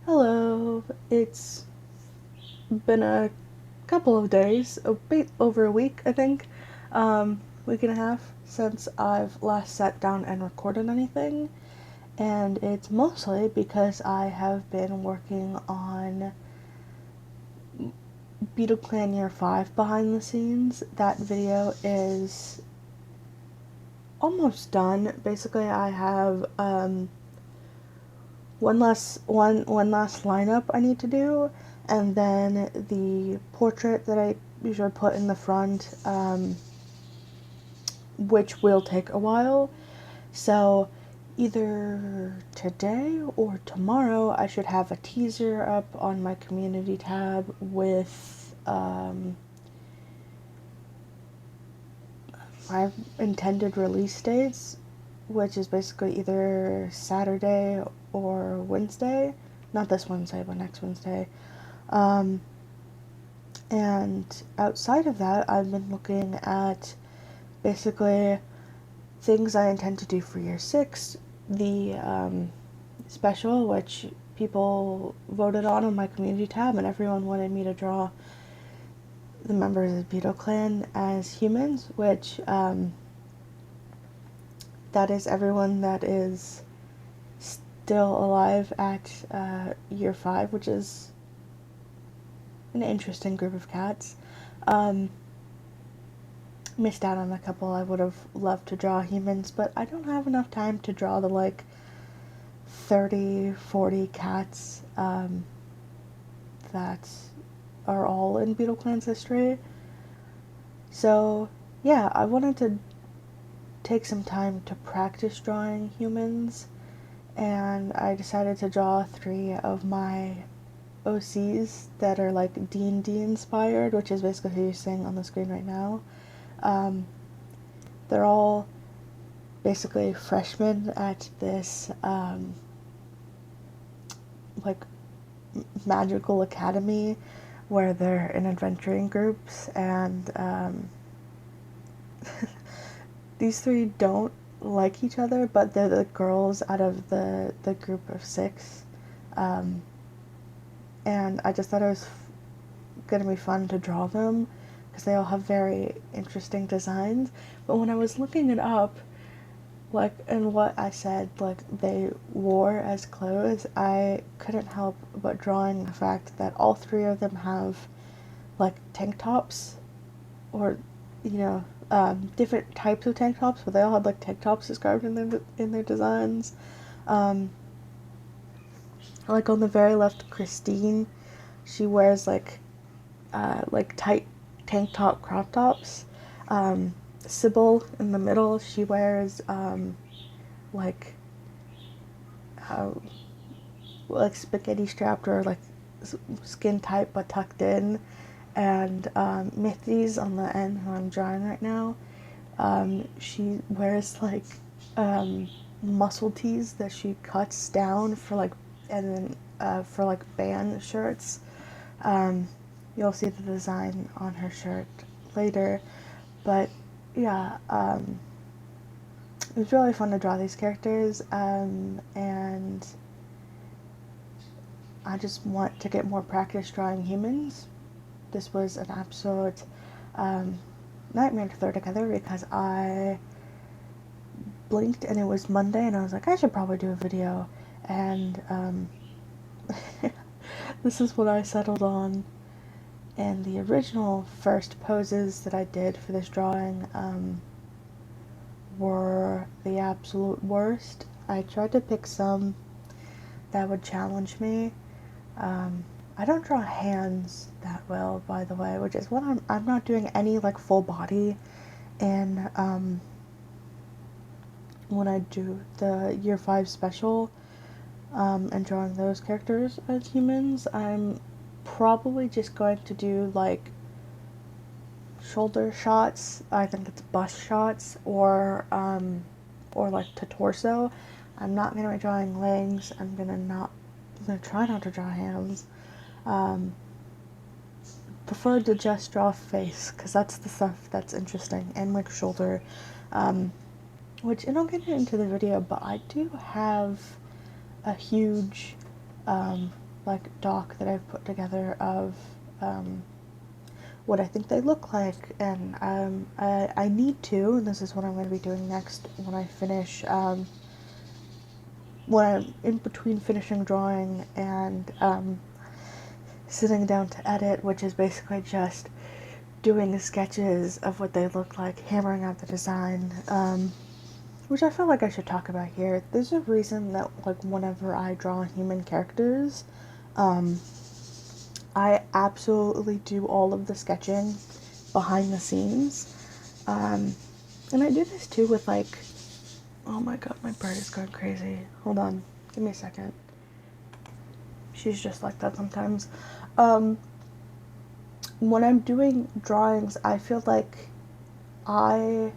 Hello, it's been a couple of days, a bit over a week, I think, week and a half since I've last sat down and recorded anything, and it's mostly because I have been working on Beetleclan Year 5 behind the scenes. That video is almost done. Basically, I have one last lineup I need to do, and then the portrait that I usually put in the front, which will take a while. So either today or tomorrow I should have a teaser up on my community tab with my intended release dates, which is basically either Saturday or Wednesday. Not this Wednesday, but next Wednesday. Um, and outside of that, I've been looking at basically things I intend to do for year 6, the special, which people voted on my community tab, and everyone wanted me to draw the members of Beetleclan as humans, which that is everyone that is still alive at year 5, which is an interesting group of cats. Missed out on a couple I would have loved to draw humans, but I don't have enough time to draw the 30, 40 cats that are all in Beetleclan's history. So yeah, I wanted to take some time to practice drawing humans, and I decided to draw 3 of my OCs that are D&D inspired, which is basically who you're seeing on the screen right now. They're all basically freshmen at this magical academy where they're in adventuring groups, and these 3 don't like each other, but they're the girls out of the group of 6. And I just thought it was gonna be fun to draw them because they all have very interesting designs. But when I was looking it up, and what I said, they wore as clothes, I couldn't help but drawing the fact that all 3 of them have, tank tops, or, different types of tank tops, but they all had, tank tops described in their designs. On the very left, Christine, she wears, tight tank top crop tops. Sybil in the middle, she wears spaghetti strapped, or skin tight but tucked in. And Mithy's on the end, who I'm drawing right now, she wears muscle tees that she cuts down for and then for band shirts. You'll see the design on her shirt later, but yeah, it was really fun to draw these characters, and I just want to get more practice drawing humans. This was an absolute nightmare to throw together because I blinked and it was Monday, and I was like, I should probably do a video, and this is what I settled on. And the original first poses that I did for this drawing were the absolute worst. I tried to pick some that would challenge me. I don't draw hands that well, by the way, which is what I'm not doing any full body. And when I do the year 5 special and drawing those characters as humans, I'm probably just going to do shoulder shots. I think it's bust shots, or to torso. I'm not gonna be drawing legs. I'm gonna try not to draw hands. Prefer to just draw face, because that's the stuff that's interesting, and shoulder, which I don't get into the video, but I do have a huge like doc that I've put together of what I think they look like, and I need to, and this is what I'm going to be doing next when I finish, when I'm in between finishing drawing and sitting down to edit, which is basically just doing sketches of what they look like, hammering out the design, which I feel like I should talk about here. There's a reason that, like, whenever I draw human characters, I absolutely do all of the sketching behind the scenes. And I do this too with, like, oh my god, my bird is going crazy. Hold on, give me a second. She's just like that sometimes. When I'm doing drawings, I feel like I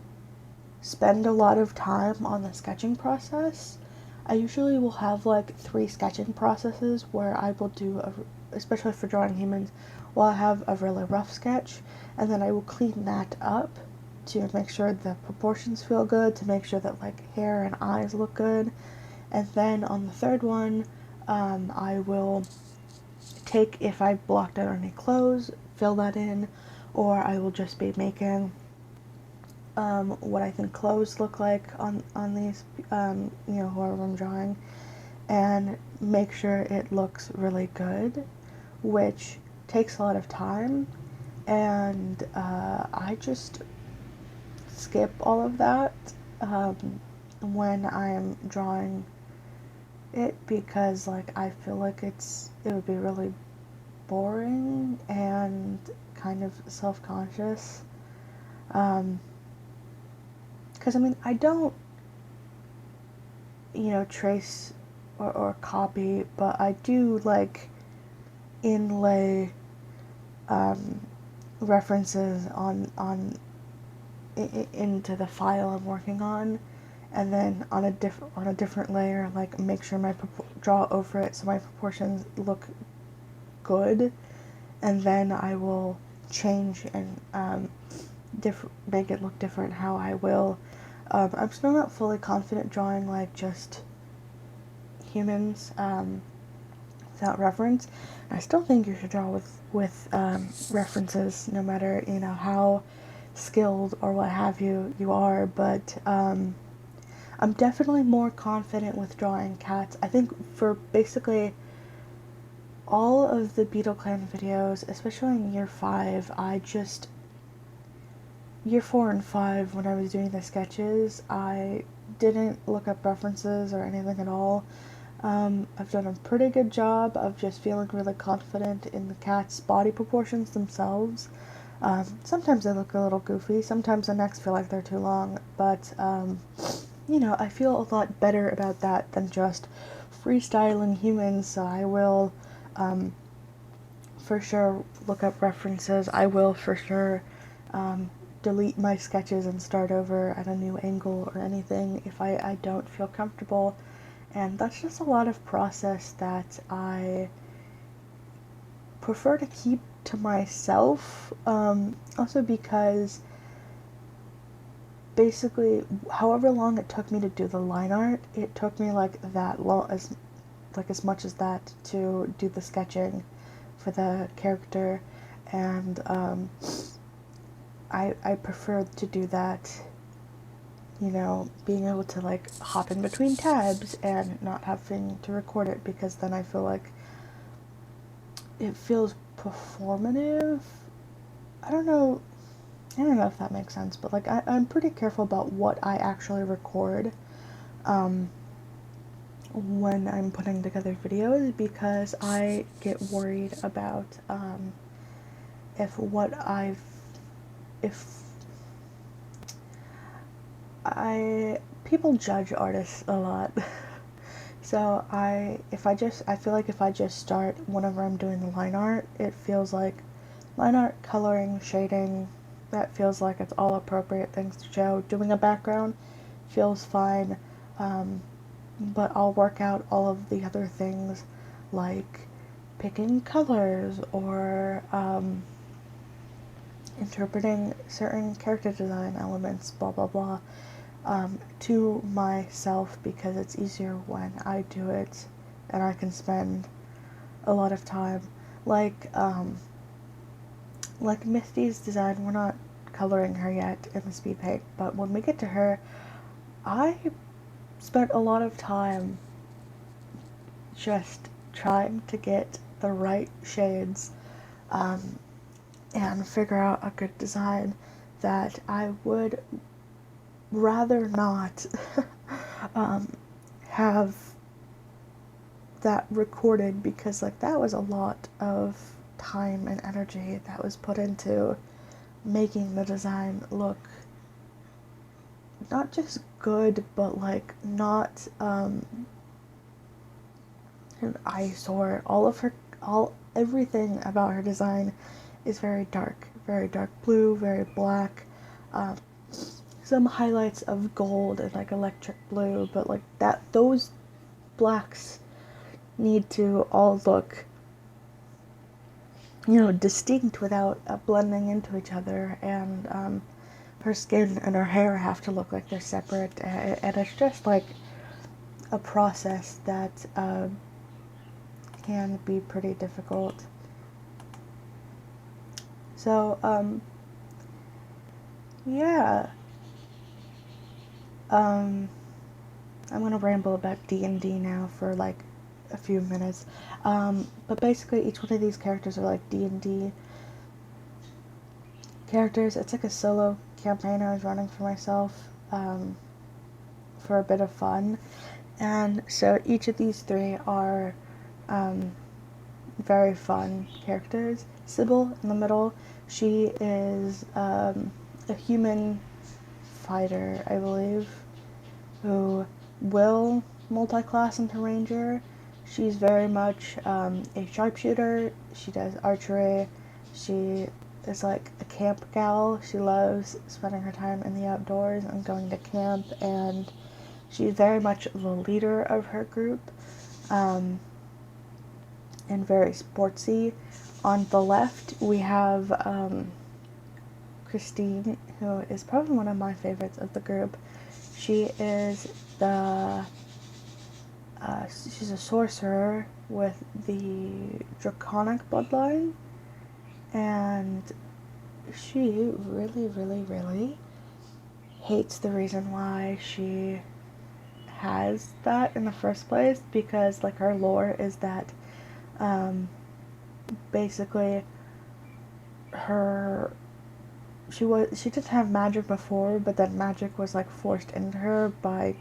spend a lot of time on the sketching process. I usually will have like 3 sketching processes where I will do, especially for drawing humans, well, I have a really rough sketch, and then I will clean that up to make sure the proportions feel good, to make sure that like hair and eyes look good. And then on the third one, I will take, if I blocked out any clothes, fill that in, or I will just be making what I think clothes look like on these, you know, whoever I'm drawing, and make sure it looks really good, which takes a lot of time, and I just skip all of that when I'm drawing it, because like I feel like it would be really boring and kind of self-conscious. Because I mean, I don't, you know, trace or copy, but I do like inlay references into the file I'm working on, and then on a different layer, like make sure draw over it so my proportions look good, and then I will change and make it look different how I will. I'm still not fully confident drawing like just humans without reference. I still think you should draw with references, no matter, you know, how skilled or what have you are, but I'm definitely more confident with drawing cats. I think for basically all of the Beetleclan videos, especially in year 5, year 4 and 5, when I was doing the sketches, I didn't look up references or anything at all. I've done a pretty good job of just feeling really confident in the cat's body proportions themselves. Sometimes they look a little goofy, sometimes the necks feel like they're too long, but, you know, I feel a lot better about that than just freestyling humans, so I will, for sure look up references. I will for sure, delete my sketches and start over at a new angle or anything if I don't feel comfortable, and that's just a lot of process that I prefer to keep to myself, also because basically however long it took me to do the line art, it took me like that long, as much as that to do the sketching for the character, and I prefer to do that, you know, being able to like hop in between tabs and not having to record it, because then I feel like it feels performative. I don't know if that makes sense, but like I'm pretty careful about what I actually record when I'm putting together videos, because I get worried about if people judge artists a lot. So I feel like if I just start whenever I'm doing the line art, it feels like line art, coloring, shading, that feels like it's all appropriate things to show. Doing a background feels fine, but I'll work out all of the other things like picking colors or interpreting certain character design elements, blah blah blah, to myself, because it's easier when I do it and I can spend a lot of time. Like, like Misty's design, we're not coloring her yet in the speed paint, but when we get to her, I spent a lot of time just trying to get the right shades, um, and figure out a good design that I would rather not um, have that recorded, because like that was a lot of time and energy that was put into making the design look not just good, but like not an eyesore. Everything about her design is very dark blue, very black. Um, some highlights of gold and like electric blue, but like that, those blacks need to all look, distinct without blending into each other, and her skin and her hair have to look like they're separate, and it's just like a process that can be pretty difficult. So, yeah, um, I'm gonna ramble about D&D now for like a few minutes. But basically, each one of these characters are like D&D characters. It's like a solo campaign I was running for myself, for a bit of fun. And so each of these three are very fun characters. Sybil in the middle, she is a human fighter, I believe, who will multi-class into ranger. She's very much a sharpshooter. She does archery. She is like a camp gal. She loves spending her time in the outdoors and going to camp, and she's very much the leader of her group, and very sportsy. On the left, we have Christine, who is probably one of my favorites of the group. She is she's a sorcerer with the draconic bloodline, and she really, really, really hates the reason why she has that in the first place, because like her lore is that basically her she didn't have magic before, but then magic was like forced into her by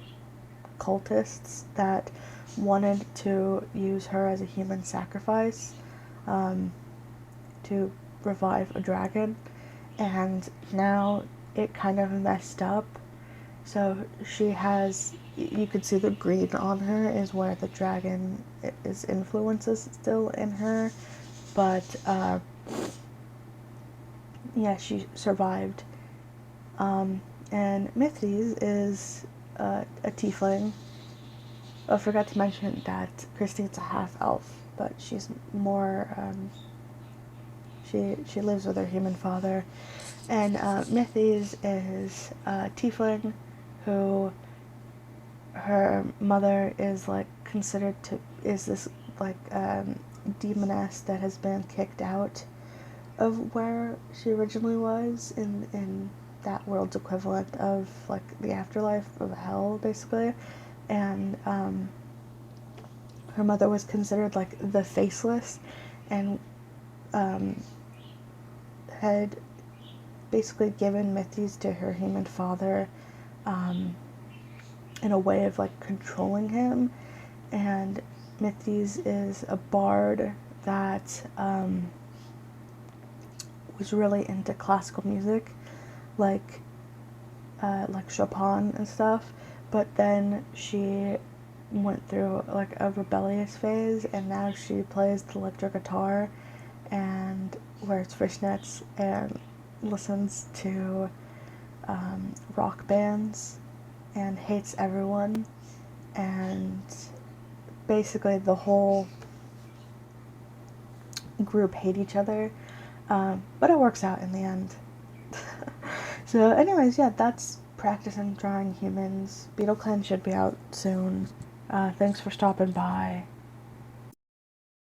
cultists that wanted to use her as a human sacrifice, to revive a dragon, and now it kind of messed up. So she has, you could see the green on her is where the dragon is influences still in her, but yeah, she survived. And Mithri's is a tiefling. I forgot to mention that Christine's a half elf, but she's more. She lives with her human father, and Mithri's is a tiefling who her mother is like considered to is this like demoness that has been kicked out of where she originally was in that world's equivalent of like the afterlife of hell, basically. And her mother was considered like the faceless, and had basically given Mithri's to her human father, in a way of like controlling him. And Mithri's is a bard that was really into classical music, like Chopin and stuff. But then she went through like a rebellious phase, and now she plays the electric guitar and wears fishnets and listens to rock bands and hates everyone, and basically the whole group hate each other, but it works out in the end. So anyways, yeah, that's Practicing Drawing Humans. Beetleclan should be out soon. Thanks for stopping by.